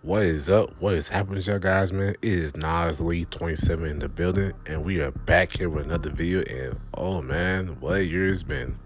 What is up? What is happening, y'all guys, man? It is Nas Lee 27 in the building, and we are back here with another video. And oh man, what a year it's been.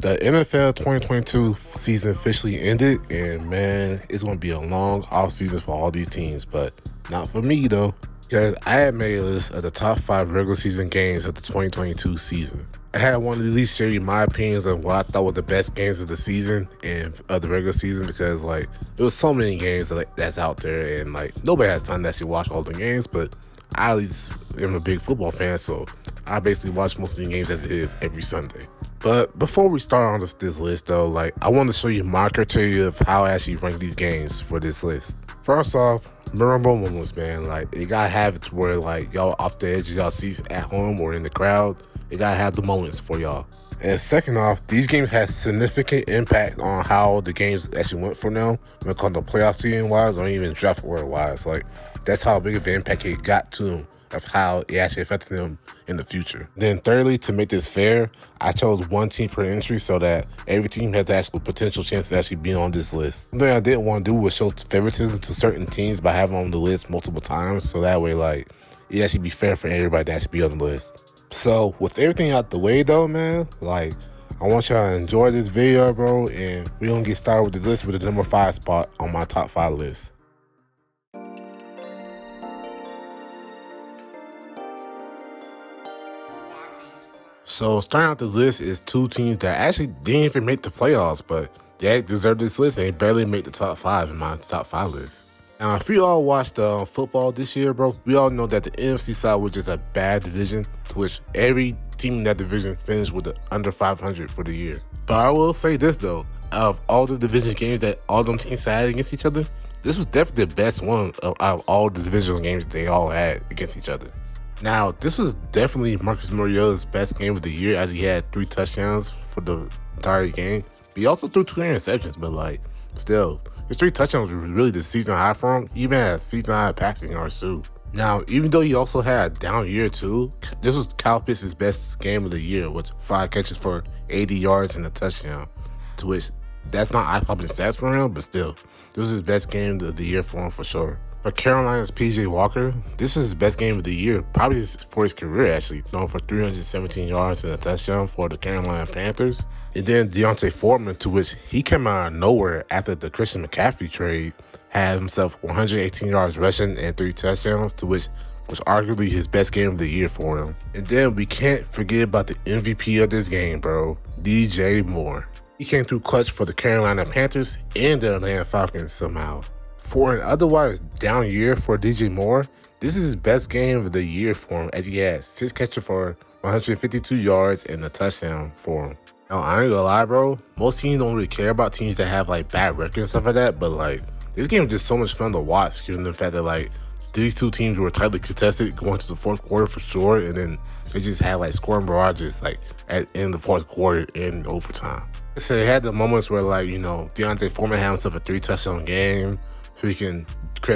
The NFL 2022 season officially ended, and man, it's going to be a long off season for all these teams, but not for me though, because I had made a list of the top 5 regular season games of the 2022 season. I had wanted to at least share you my opinions on what I thought were the best games of the season and of the regular season, because like there was so many games that's out there, and like nobody has time to actually watch all the games. But I at least am a big football fan, so I basically watch most of the games as it is every Sunday. But before we start on this list though, like I want to show you my criteria of how I actually rank these games for this list. First off, memorable moments, man. Like you gotta have it to where like y'all off the edges y'all see at home or in the crowd. You gotta have the moments for y'all. And second off, these games had significant impact on how the games actually went for them when it comes to playoff season wise or even draft order wise. Like that's how big of an impact it got to them of how it actually affected them in the future. Then thirdly, to make this fair, I chose one team per entry so that every team has the actual potential chance to actually be on this list. Something I didn't want to do was show favoritism to certain teams by having them on the list multiple times, so that way like it actually be fair for everybody to actually be on the list. So with everything out the way though, man, like I want y'all to enjoy this video, bro, and we're gonna get started with this list with the number 5 spot on my top 5 list. So starting out the list is two teams that actually didn't even make the playoffs, but they deserve this list and they barely made the top 5 in my top 5 list. Now, if you all watched football this year, bro, we all know that the NFC side was just a bad division, to which every team in that division finished with under 500 for the year. But I will say this though, out of all the division games that all them teams had against each other, this was definitely the best one out of all the divisional games they all had against each other. Now, this was definitely Marcus Mariota's best game of the year, as he had 3 touchdowns for the entire game. But he also threw 2 interceptions, but like, still, his 3 touchdowns were really the season high for him, even at season high passing yards too. Now, even though he also had a down year too, this was Kyle Pitts' best game of the year with 5 catches for 80 yards and a touchdown, to which that's not eye-popping stats for him, but still, this was his best game of the year for him for sure. For Carolina's PJ Walker, this is his best game of the year, probably for his career actually, throwing for 317 yards and a touchdown for the Carolina Panthers. And then Deontay Foreman, to which he came out of nowhere after the Christian McCaffrey trade, had himself 118 yards rushing and 3 touchdowns, to which was arguably his best game of the year for him. And then we can't forget about the MVP of this game, bro, DJ Moore. He came through clutch for the Carolina Panthers and the Atlanta Falcons somehow. For an otherwise down year for DJ Moore, this is his best game of the year for him, as he had 6 catches for 152 yards and a touchdown for him. Now, I ain't gonna lie, bro, most teams don't really care about teams that have like bad records and stuff like that, but like this game was just so much fun to watch, given the fact that like these 2 teams were tightly contested going to the 4th quarter for sure, and then they just had like scoring barrages like in the 4th quarter in overtime. So they had the moments where like, you know, Deontay Foreman had himself a 3 touchdown game. Freaking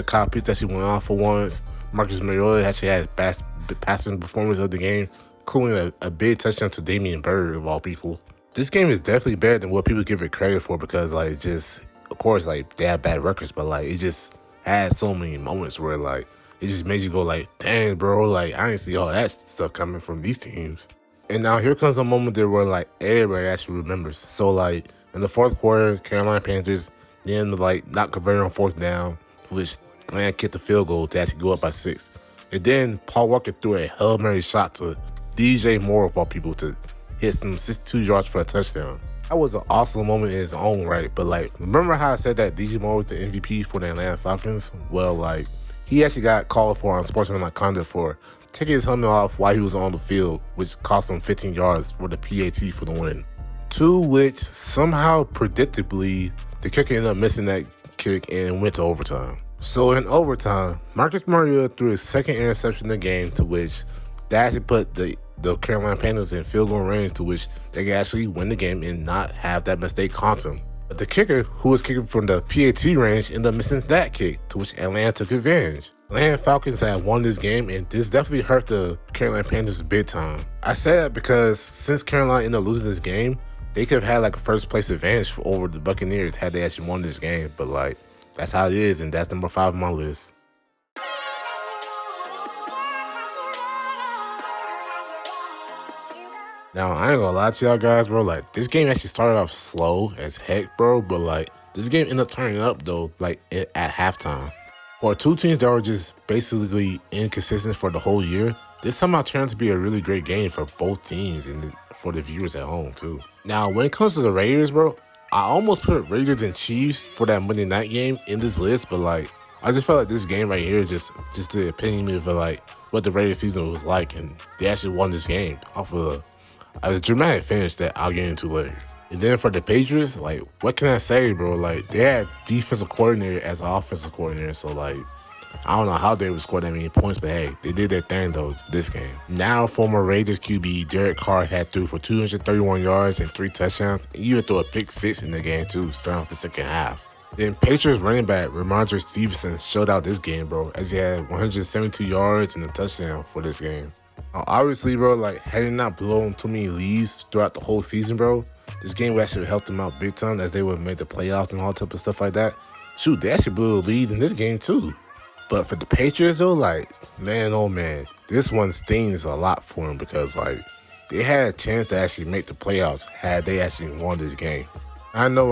Kyle Pitts actually went off for once. Marcus Mariota actually had best passing performance of the game, including a big touchdown to Damian Bird of all people. This game is definitely better than what people give it credit for, because like just, of course, like they have bad records, but like it just had so many moments where like it just made you go like, dang, bro, like I didn't see all that stuff coming from these teams. And now here comes a moment there where like everybody actually remembers. So like in the 4th quarter, Carolina Panthers then like not converting on 4th down, which Atlanta kicked the field goal to actually go up by 6. And then Paul Walker threw a Hail Mary shot to DJ Moore of all people to hit some 62 yards for a touchdown. That was an awesome moment in its own right. But like, remember how I said that DJ Moore was the MVP for the Atlanta Falcons? Well, like he actually got called for unsportsmanlike conduct for taking his helmet off while he was on the field, which cost him 15 yards for the PAT for the win. To which somehow predictably the kicker ended up missing that kick and went to overtime. So in overtime, Marcus Mariota threw his 2nd interception in the game, to which that actually put the Carolina Panthers in field goal range, to which they could actually win the game and not have that mistake haunt them. But the kicker, who was kicking from the PAT range, ended up missing that kick, to which Atlanta took advantage. Atlanta Falcons had won this game, and this definitely hurt the Carolina Panthers big time. I say that because since Carolina ended up losing this game, they could have had like a 1st place advantage over the Buccaneers had they actually won this game. But like that's how it is, and that's number 5 on my list. Now, I ain't gonna lie to y'all guys, bro. Like, this game actually started off slow as heck, bro. But, like, this game ended up turning up, though, like, at halftime. For two teams that were just basically inconsistent for the whole year, this somehow turned out to be a really great game for both teams and for the viewers at home, too. Now, when it comes to the Raiders, bro, I almost put Raiders and Chiefs for that Monday night game in this list, but, like, I just felt like this game right here just the epitome of, like, what the Raiders season was like, and they actually won this game off of a dramatic finish that I'll get into later. And then for the Patriots, like, what can I say, bro? Like, they had defensive coordinator as offensive coordinator, so, like, I don't know how they would score that many points, but hey, they did their thing, though, this game. Now, former Raiders QB Derek Carr had threw for 231 yards and 3 touchdowns, and even threw a pick 6 in the game, too, starting off the second half. Then Patriots running back Ramondre Stevenson showed out this game, bro, as he had 172 yards and a touchdown for this game. Obviously, bro, like, had he not blown too many leads throughout the whole season, bro, this game would actually help them out big time as they would have made the playoffs and all type of stuff like that. Shoot, they actually blew a lead in this game, too. But for the Patriots, though, like, man, oh, man, this one stings a lot for them because, like, they had a chance to actually make the playoffs had they actually won this game. I know,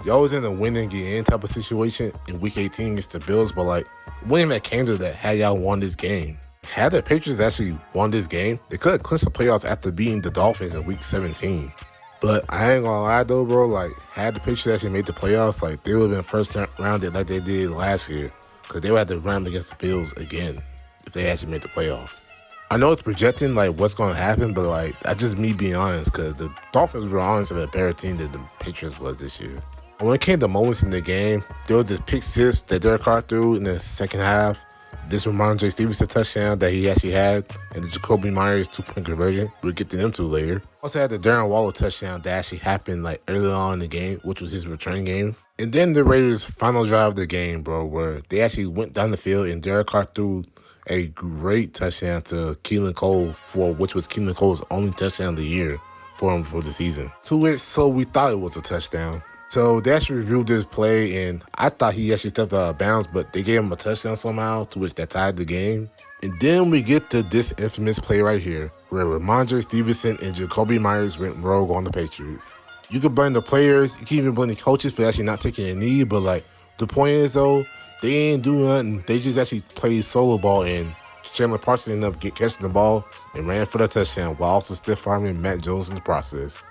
y'all was in a win and get in type of situation in Week 18 against the Bills, but, like, winning that came to that had y'all won this game. Had the Patriots actually won this game, they could have clinched the playoffs after beating the Dolphins in Week 17. But I ain't gonna lie though, bro, like, had the Patriots actually made the playoffs, like, they would have been first rounded like they did last year, because they would have to run against the Bills again if they actually made the playoffs. I know it's projecting, like, what's going to happen, but, like, that's just me being honest, because the Dolphins were honestly a better team than the Patriots was this year. When it came to moments in the game, there was this pick 6 that Derek Carr threw in the second half, this Ramondre Stevenson touchdown that he actually had, and the Jacoby Myers 2-point conversion. We'll get to them two later. Also had the Darren Waller touchdown that actually happened, like, early on in the game, which was his return game. And then the Raiders' final drive of the game, bro, where they actually went down the field and Derek Carr threw a great touchdown to Keelan Cole, which was Keelan Cole's only touchdown of the year for him for the season. To which, so we thought it was a touchdown. So they actually reviewed this play, and I thought he actually stepped out of bounds, but they gave him a touchdown somehow, to which that tied the game. And then we get to this infamous play right here, where Ramondre Stevenson and Jacoby Myers went rogue on the Patriots. You could blame the players, you can even blame the coaches for actually not taking a knee, but, like, the point is, though, they ain't do nothing. They just actually played solo ball, and Chandler Parsons ended up catching the ball and ran for the touchdown while also stiff-arming Matt Jones in the process.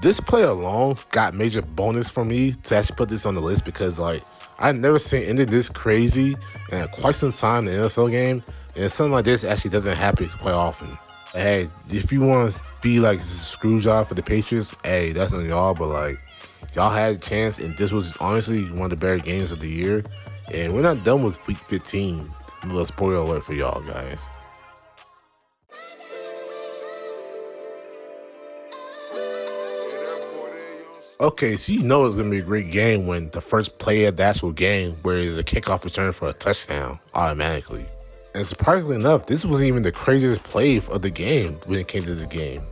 This play alone got major bonus for me to actually put this on the list because, like, I've never seen anything this crazy in quite some time in the NFL game, and something like this actually doesn't happen quite often. Hey, if you want to be like a screw job for the Patriots, hey, that's on y'all, but, like, y'all had a chance, and this was honestly one of the better games of the year, and we're not done with Week 15. A little spoiler alert for y'all guys. Okay, so you know it's going to be a great game when the first play of the actual game where it's a kickoff return for a touchdown automatically. And surprisingly enough, this wasn't even the craziest play of the game when it came to the game.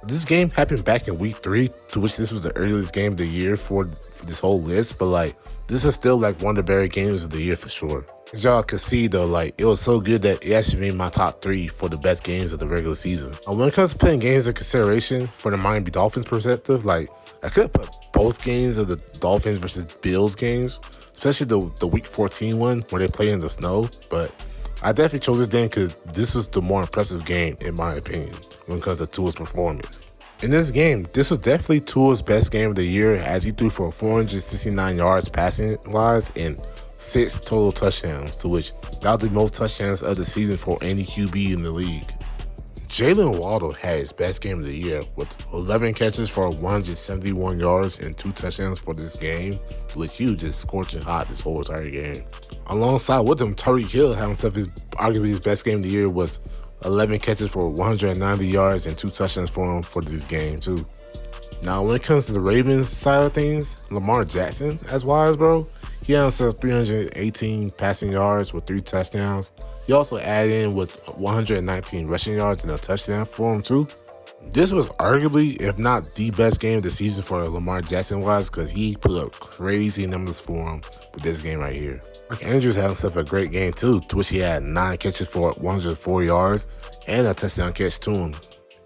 This game happened back in Week 3, to which this was the earliest game of the year for this whole list, but, like, this is still, like, one of the better games of the year for sure. As y'all could see, though, like, it was so good that it actually made my top 3 for the best games of the regular season. When it comes to putting games in consideration for the Miami Dolphins perspective, like, I could put both games of the Dolphins versus Bills games, especially the Week 14 one where they play in the snow, but I definitely chose this game because this was the more impressive game, in my opinion, when it comes to Tua's performance. In this game, this was definitely Tua's best game of the year as he threw for 469 yards passing-wise and 6 total touchdowns, to which that was the most touchdowns of the season for any QB in the league. Jalen Waddle had his best game of the year with 11 catches for 171 yards and 2 touchdowns for this game, which he was just scorching hot this whole entire game. Alongside with him, Tyreek Hill had himself arguably his best game of the year with 11 catches for 190 yards and 2 touchdowns for him for this game too. Now, when it comes to the Ravens side of things, Lamar Jackson, as wise, bro, he had himself 318 passing yards with 3 touchdowns. He also added in with 119 rushing yards and a touchdown for him too. This was arguably, if not the best game of the season for Lamar Jackson was, because he put up crazy numbers for him with this game right here. Mark Andrews had himself a great game too, to which he had 9 catches for 104 yards and a touchdown catch to him.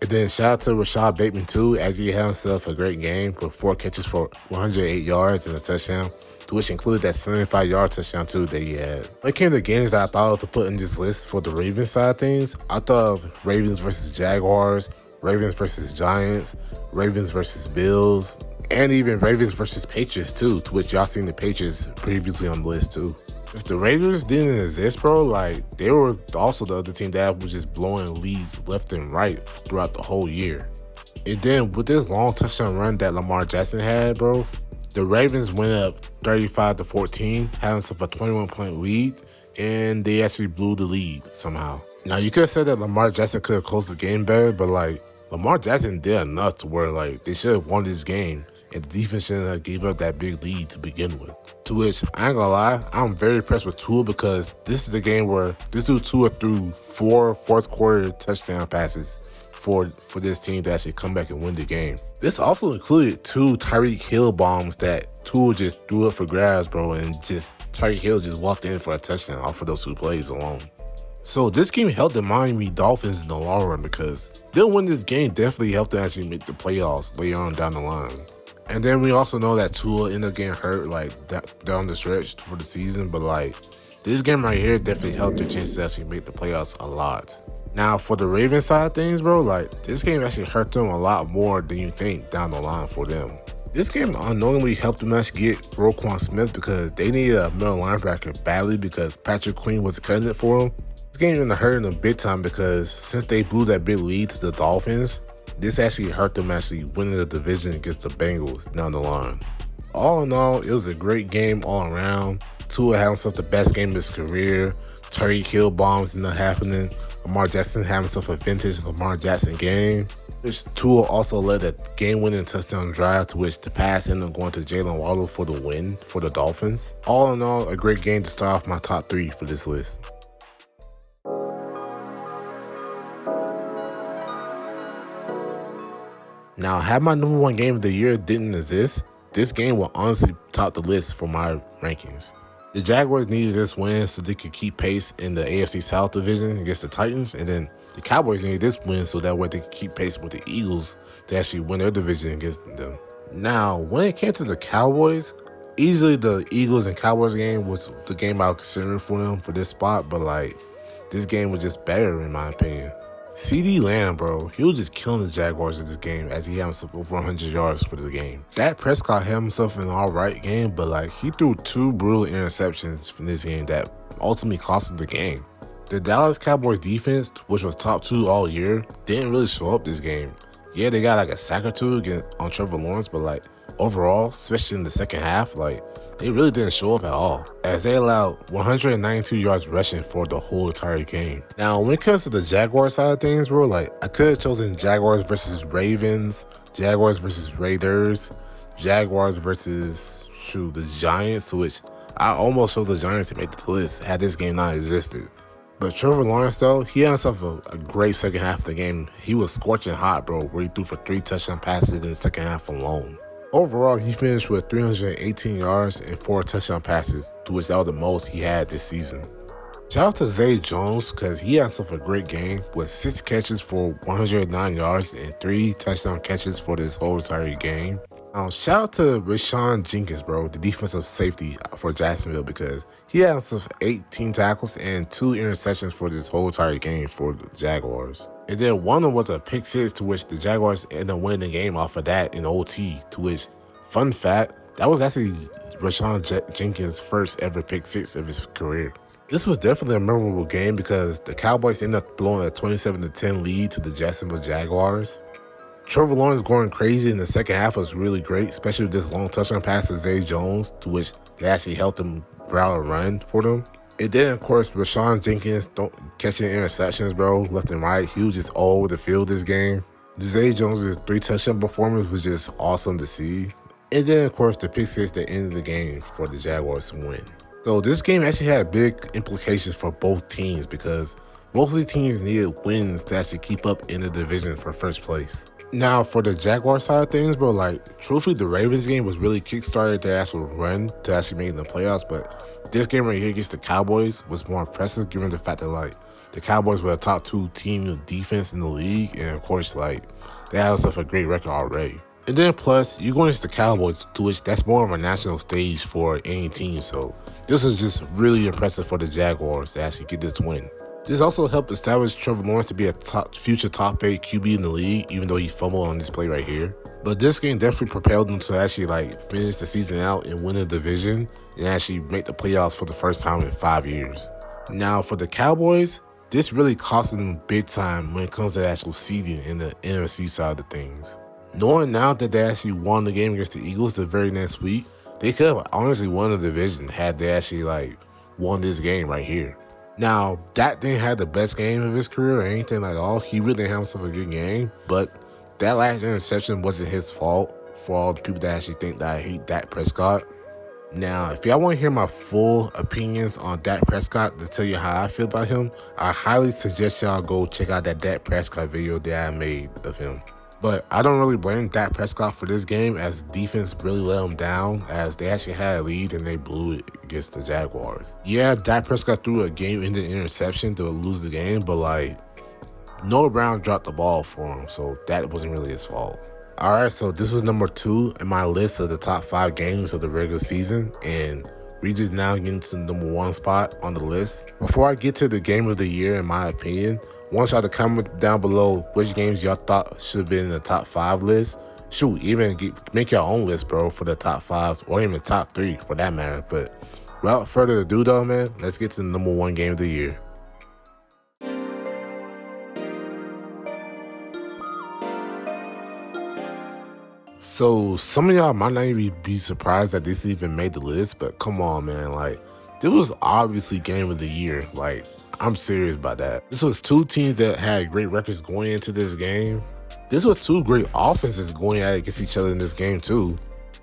And then shout out to Rashad Bateman too, as he had himself a great game with 4 catches for 108 yards and a touchdown, to which included that 75-yard touchdown too that he had. When it came to games that I thought to put in this list for the Ravens side of things, I thought of Ravens versus Jaguars, Ravens versus Giants, Ravens versus Bills, and even Ravens versus Patriots too, to which y'all seen the Patriots previously on the list too. If the Raiders didn't exist, bro, like they were also the other team that was just blowing leads left and right throughout the whole year. And then with this long touchdown run that Lamar Jackson had, bro, the Ravens went up 35-14, had themselves a 21-point lead, and they actually blew the lead somehow. Now you could have said that Lamar Jackson could have closed the game better, but like Lamar Jackson did enough to where like they should have won this game, and the defense shouldn't have gave up that big lead to begin with. To which, I ain't gonna lie, I'm very impressed with Tua because this is the game where this dude Tua threw 4 fourth-quarter touchdown passes for this team to actually come back and win the game. This also included 2 Tyreek Hill bombs that Tua just threw up for grabs, bro, and just Tyreek Hill just walked in for a touchdown off of those 2 plays alone. So this game helped the Miami Dolphins in the long run because they'll win this game definitely helped them actually make the playoffs later on down the line. And then we also know that Tua ended up getting hurt like down the stretch for the season, but like this game right here definitely helped their chances to actually make the playoffs a lot. Now for the Ravens side of things, bro, like this game actually hurt them a lot more than you think down the line for them. This game unknowingly helped them actually get Roquan Smith because they needed a middle linebacker badly because Patrick Queen was cutting it for them. This game ended up hurting them big time because since they blew that big lead to the Dolphins, this actually hurt them actually winning the division against the Bengals down the line. All in all, it was a great game all around. Tua had himself the best game of his career. Tyreek Hill bombs ended up happening. Lamar Jackson had himself a vintage Lamar Jackson game. Which Tua also led a game-winning touchdown drive to which the pass ended up going to Jalen Waddle for the win for the Dolphins. All in all, a great game to start off my top 3 for this list. Now, had my number 1 game of the year didn't exist, this game will honestly top the list for my rankings. The Jaguars needed this win so they could keep pace in the AFC South division against the Titans, and then the Cowboys needed this win so that way they could keep pace with the Eagles to actually win their division against them. Now, when it came to the Cowboys, easily the Eagles and Cowboys game was the game I was considering for them for this spot, but like this game was just better in my opinion. CeeDee Lamb, bro, he was just killing the Jaguars in this game as he had himself over 100 yards for the game. Dak Prescott had himself an alright game, but like he threw 2 brutal interceptions from this game that ultimately cost him the game. The Dallas Cowboys defense, which was top 2 all year, didn't really show up this game. Yeah, they got like a sack or 2 on Trevor Lawrence, but like overall, especially in the second half, like they really didn't show up at all, as they allowed 192 yards rushing for the whole entire game. Now, when it comes to the Jaguars side of things, bro, like I could have chosen Jaguars versus Ravens, Jaguars versus Raiders, Jaguars versus the Giants, which I almost chose the Giants to make the list had this game not existed. But Trevor Lawrence, though, he had himself a great second half of the game. He was scorching hot, bro, where he threw for 3 touchdown passes in the second half alone. Overall, he finished with 318 yards and 4 touchdown passes, to which that was the most he had this season. Shout out to Zay Jones because he had himself a great game with 6 catches for 109 yards and 3 touchdown catches for this whole entire game. Shout out to Rashawn Jenkins, bro, the defensive safety for Jacksonville, because he had himself 18 tackles and 2 interceptions for this whole entire game for the Jaguars. And then one of them was a pick 6 to which the Jaguars ended up winning the game off of that in OT, to which, fun fact, that was actually Rashawn Jenkins' first ever pick 6 of his career. This was definitely a memorable game because the Cowboys ended up blowing a 27-10 lead to the Jacksonville Jaguars. Trevor Lawrence going crazy in the second half was really great, especially with this long touchdown pass to Zay Jones, to which they actually helped him route a run for them. And then, of course, Rashawn Jenkins catching interceptions, bro, left and right. He was just all over the field this game. Zay Jones' 3 touchdown performance was just awesome to see. And then, of course, the pick 6 that ended the game for the Jaguars to win. So this game actually had big implications for both teams because both of the teams needed wins to actually keep up in the division for first place. Now, for the Jaguar side of things, bro, like, truthfully, the Ravens game was really kickstarted their actual run to actually make the playoffs, but this game right here against the Cowboys was more impressive given the fact that, like, the Cowboys were a top 2 team of defense in the league, and of course, like, they had themselves a great record already. And then plus, you go against the Cowboys, to which that's more of a national stage for any team, so this is just really impressive for the Jaguars to actually get this win. This also helped establish Trevor Lawrence to be a future top 8 QB in the league, even though he fumbled on this play right here. But this game definitely propelled him to actually like finish the season out and win the division and actually make the playoffs for the first time in 5 years. Now for the Cowboys, this really cost them big time when it comes to actual seeding in the NFC side of things. Knowing now that they actually won the game against the Eagles the very next week, they could have honestly won the division had they actually like won this game right here. Now, Dak didn't have the best game of his career or anything like all. He really didn't have himself a good game, but that last interception wasn't his fault for all the people that actually think that I hate Dak Prescott. Now, if y'all want to hear my full opinions on Dak Prescott to tell you how I feel about him, I highly suggest y'all go check out that Dak Prescott video that I made of him. But I don't really blame Dak Prescott for this game as defense really let him down as they actually had a lead and they blew it against the Jaguars. Yeah, Dak Prescott threw a game-ending interception to lose the game, but like Noah Brown dropped the ball for him, so that wasn't really his fault. Alright, so this was number 2 in my list of the top 5 games of the regular season, and we just now get into the number 1 spot on the list. Before I get to the game of the year, in my opinion, I want y'all to comment down below which games y'all thought should have been in the top 5 list. Shoot, even make your own list, bro, for the top 5s or even top 3 for that matter. But without further ado, though, man, let's get to the number 1 game of the year. So some of y'all might not even be surprised that this even made the list, but come on, man, like this was obviously game of the year. Like I'm serious about that. This was 2 teams that had great records going into this game. This was 2 great offenses going at it against each other in this game too.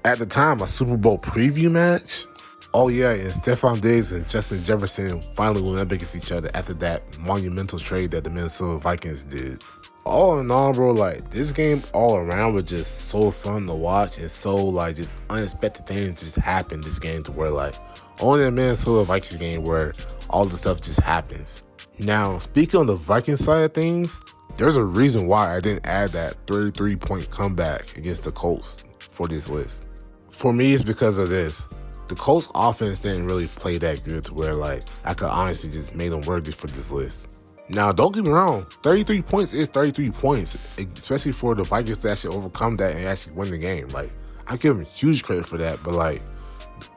At the time, a Super Bowl preview match. Oh yeah, and Stephon Diggs and Justin Jefferson finally went up against each other after that monumental trade that the Minnesota Vikings did. All in all, bro, like this game all around was just so fun to watch and so like just unexpected things just happened this game to where like only the Minnesota Vikings game where all the stuff just happens. Now, speaking on the Vikings side of things, there's a reason why I didn't add that 33-point comeback against the Colts for this list. For me, it's because of this. The Colts offense didn't really play that good to where like I could honestly just make them worthy for this list. Now, don't get me wrong, 33 points is 33 points, especially for the Vikings to actually overcome that and actually win the game. Like, I give them huge credit for that, but like,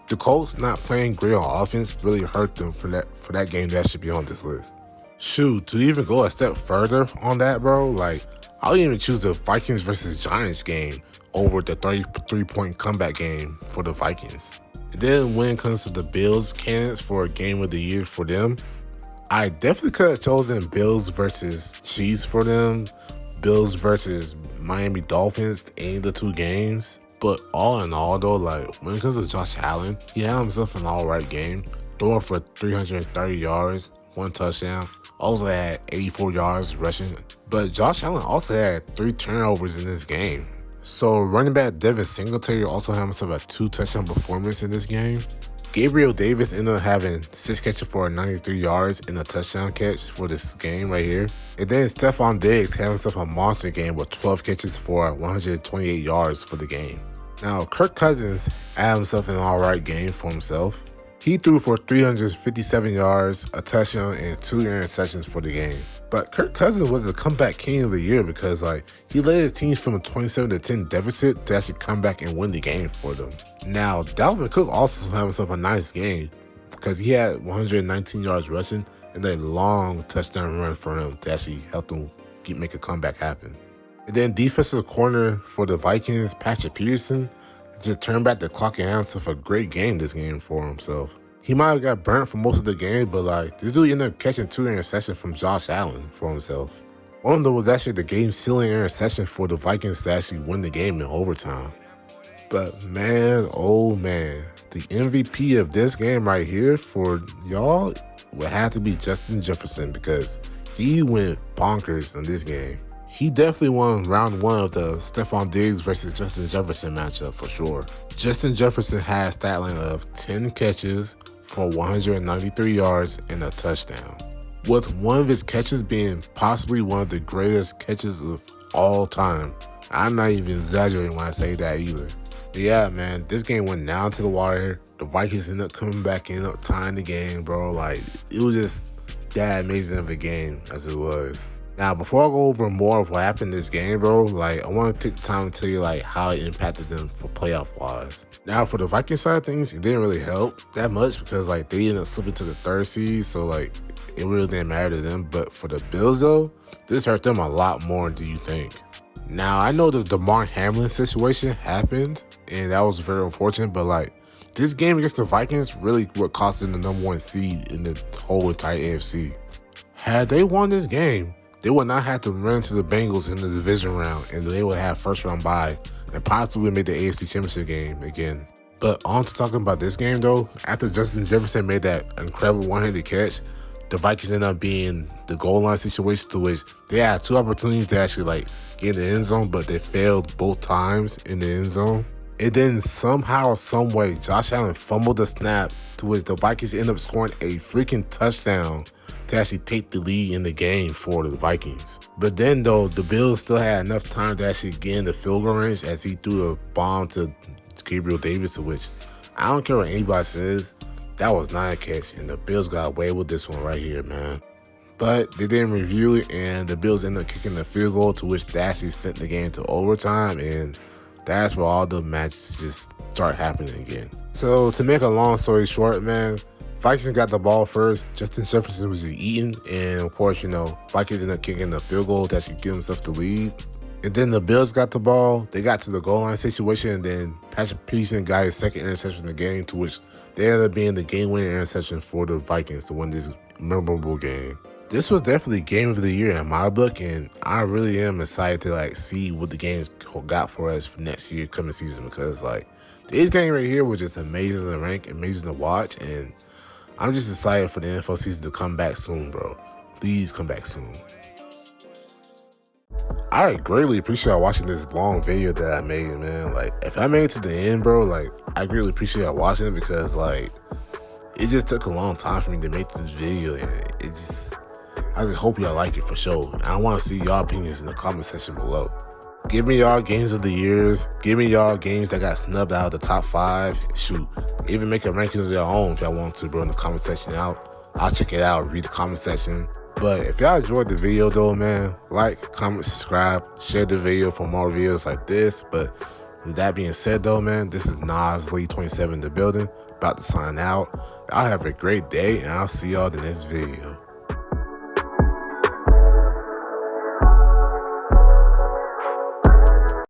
the Colts not playing great on offense really hurt them for that game that should be on this list. Shoot, to even go a step further on that, bro, like, I'll even choose the Vikings versus Giants game over the 33-point comeback game for the Vikings. And then when it comes to the Bills candidates for a game of the year for them, I definitely could have chosen Bills versus Chiefs for them, Bills versus Miami Dolphins, any of the 2 games. But all in all, though, like when it comes to Josh Allen, he had himself an all-right game, throwing for 330 yards, 1 touchdown. Also had 84 yards rushing. But Josh Allen also had 3 turnovers in this game. So running back Devin Singletary also had himself a 2-touchdown performance in this game. Gabriel Davis ended up having 6 catches for 93 yards and a touchdown catch for this game right here. And then Stephon Diggs had himself a monster game with 12 catches for 128 yards for the game. Now, Kirk Cousins had himself an alright game for himself. He threw for 357 yards, a touchdown, and 2 interceptions for the game. But Kirk Cousins was the comeback king of the year because like he led his team from a 27-10 deficit to actually come back and win the game for them. Now, Dalvin Cook also had himself a nice game because he had 119 yards rushing and a long touchdown run for him to actually help them make a comeback happen. And then defensive corner for the Vikings, Patrick Peterson, just turned back the clock and had himself a great game this game for himself. He might have got burnt for most of the game, but like this dude ended up catching 2 interceptions from Josh Allen for himself. One of them was actually the game-sealing interception for the Vikings to actually win the game in overtime. But man, oh man, the MVP of this game right here for y'all would have to be Justin Jefferson because he went bonkers in this game. He definitely won round one of the Stephon Diggs versus Justin Jefferson matchup for sure. Justin Jefferson had a stat line of 10 catches for 193 yards and a touchdown, with one of his catches being possibly one of the greatest catches of all time. I'm not even exaggerating when I say that either. But yeah, man, this game went down to the wire. The Vikings ended up coming back, ended up tying the game, bro. Like, it was just that amazing of a game as it was. Now, before I go over more of what happened in this game, bro, like, I want to take the time to tell you, like, how it impacted them for playoff-wise. Now, for the Vikings side of things, it didn't really help that much because, like, they ended up slipping to the 3rd seed, so, like, it really didn't matter to them. But for the Bills, though, this hurt them a lot more than you think. Now, I know the Damar Hamlin situation happened, and that was very unfortunate, but, like, this game against the Vikings really what cost them the #1 seed in the whole entire AFC. Had they won this game, they would not have to run to the Bengals in the division round, and they would have first round bye and possibly make the AFC Championship game again. But on to talking about this game though, after Justin Jefferson made that incredible one-handed catch, the Vikings ended up being the goal line situation to which they had 2 opportunities to actually like get in the end zone, but they failed both times in the end zone. And then somehow, some way, Josh Allen fumbled the snap to which the Vikings ended up scoring a freaking touchdown to actually take the lead in the game for the Vikings. But then though, the Bills still had enough time to actually get in the field goal range as he threw a bomb to Gabriel Davis, to which I don't care what anybody says, that was not a catch, and the Bills got away with this one right here, man. But they didn't review it, and the Bills ended up kicking the field goal, to which they actually sent the game to overtime, and that's where all the matches just start happening again. So to make a long story short, man, Vikings got the ball first. Justin Jefferson was just eating, and of course, you know, Vikings ended up kicking the field goal to actually give themselves the lead. And then the Bills got the ball. They got to the goal line situation, and then Patrick Peterson got his 2nd interception in the game, to which they ended up being the game-winning interception for the Vikings to win this memorable game. This was definitely game of the year in my book, and I really am excited to like see what the games got for us for next year, coming season, because like this game right here was just amazing to rank, amazing to watch, and I'm just excited for the NFL season to come back soon, bro. Please come back soon. I greatly appreciate watching this long video that I made, man. Like, if I made it to the end, bro, like, I greatly appreciate watching it because, like, it just took a long time for me to make this video, and I just hope y'all like it for sure. I want to see y'all opinions in the comment section below. Give me y'all games of the years. Give me y'all games that got snubbed out of the top 5. Shoot, even make a rankings of your own if y'all want to, bro, in the comment section out. I'll check it out, read the comment section. But if y'all enjoyed the video though, man, like, comment, subscribe, share the video for more videos like this. But with that being said though, man, this is Nas Lee 27 in the building, about to sign out. Y'all have a great day, and I'll see y'all in the next video.